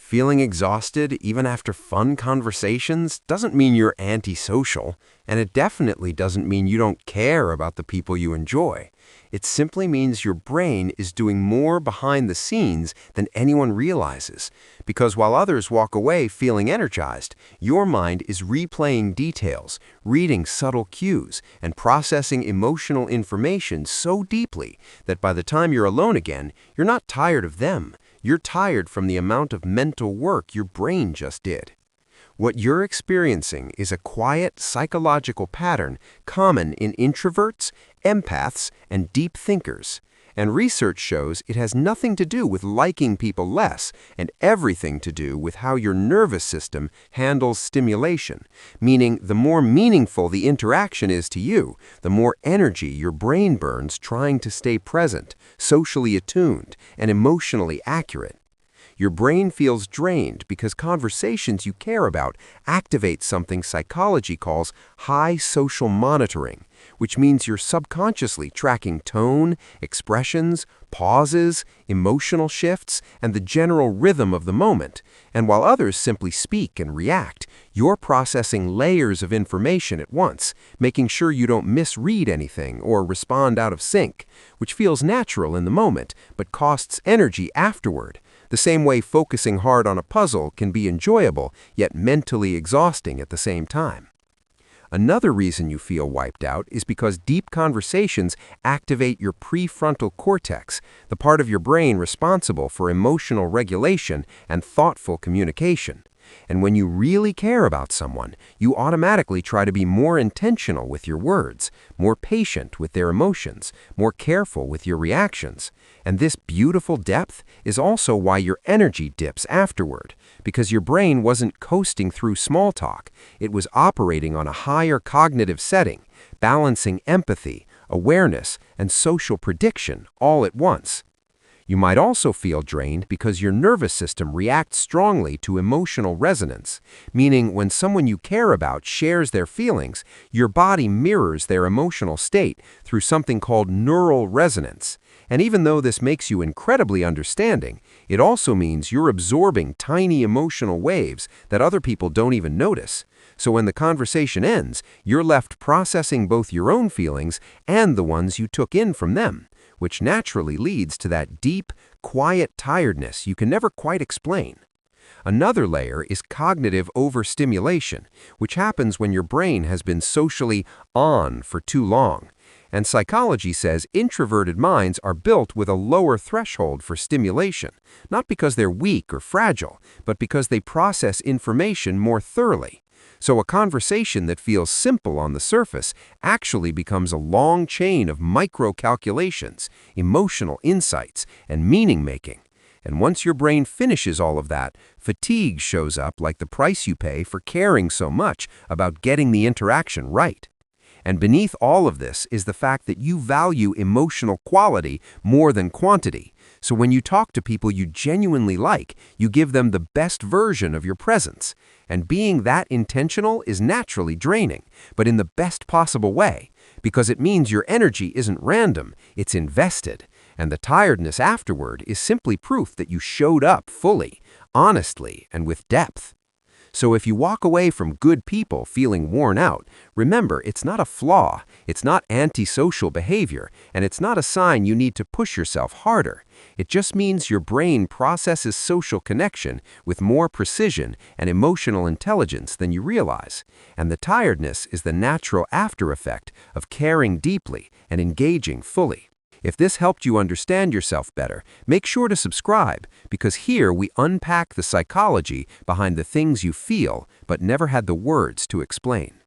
Feeling exhausted even after fun conversations doesn't mean you're antisocial, and it definitely doesn't mean you don't care about the people you enjoy. It simply means your brain is doing more behind the scenes than anyone realizes, because while others walk away feeling energized, your mind is replaying details, reading subtle cues, and processing emotional information so deeply that by the time you're alone again, you're not tired of them. You're tired from the amount of mental work your brain just did. What you're experiencing is a quiet psychological pattern common in introverts, empaths, and deep thinkers. And research shows it has nothing to do with liking people less and everything to do with how your nervous system handles stimulation, meaning the more meaningful the interaction is to you, the more energy your brain burns trying to stay present, socially attuned, and emotionally accurate. Your brain feels drained because conversations you care about activate something psychology calls high social monitoring, which means you're subconsciously tracking tone, expressions, pauses, emotional shifts, and the general rhythm of the moment. And while others simply speak and react, you're processing layers of information at once, making sure you don't misread anything or respond out of sync, which feels natural in the moment but costs energy afterward. The same way focusing hard on a puzzle can be enjoyable, yet mentally exhausting at the same time. Another reason you feel wiped out is because deep conversations activate your prefrontal cortex, the part of your brain responsible for emotional regulation and thoughtful communication. And when you really care about someone, you automatically try to be more intentional with your words, more patient with their emotions, more careful with your reactions. And this beautiful depth is also why your energy dips afterward, because your brain wasn't coasting through small talk. It was operating on a higher cognitive setting, balancing empathy, awareness, and social prediction all at once. You might also feel drained because your nervous system reacts strongly to emotional resonance, meaning when someone you care about shares their feelings, your body mirrors their emotional state through something called neural resonance. And even though this makes you incredibly understanding, it also means you're absorbing tiny emotional waves that other people don't even notice. So when the conversation ends, you're left processing both your own feelings and the ones you took in from them, which naturally leads to that deep, quiet tiredness you can never quite explain. Another layer is cognitive overstimulation, which happens when your brain has been socially on for too long. And psychology says introverted minds are built with a lower threshold for stimulation, not because they're weak or fragile, but because they process information more thoroughly. So a conversation that feels simple on the surface actually becomes a long chain of micro-calculations, emotional insights, and meaning-making. And once your brain finishes all of that, fatigue shows up like the price you pay for caring so much about getting the interaction right. And beneath all of this is the fact that you value emotional quality more than quantity. So when you talk to people you genuinely like, you give them the best version of your presence. And being that intentional is naturally draining, but in the best possible way, because it means your energy isn't random, it's invested. And the tiredness afterward is simply proof that you showed up fully, honestly, and with depth. So if you walk away from good people feeling worn out, remember it's not a flaw, it's not antisocial behavior, and it's not a sign you need to push yourself harder. It just means your brain processes social connection with more precision and emotional intelligence than you realize. And the tiredness is the natural after effect of caring deeply and engaging fully. If this helped you understand yourself better, make sure to subscribe, because here we unpack the psychology behind the things you feel but never had the words to explain.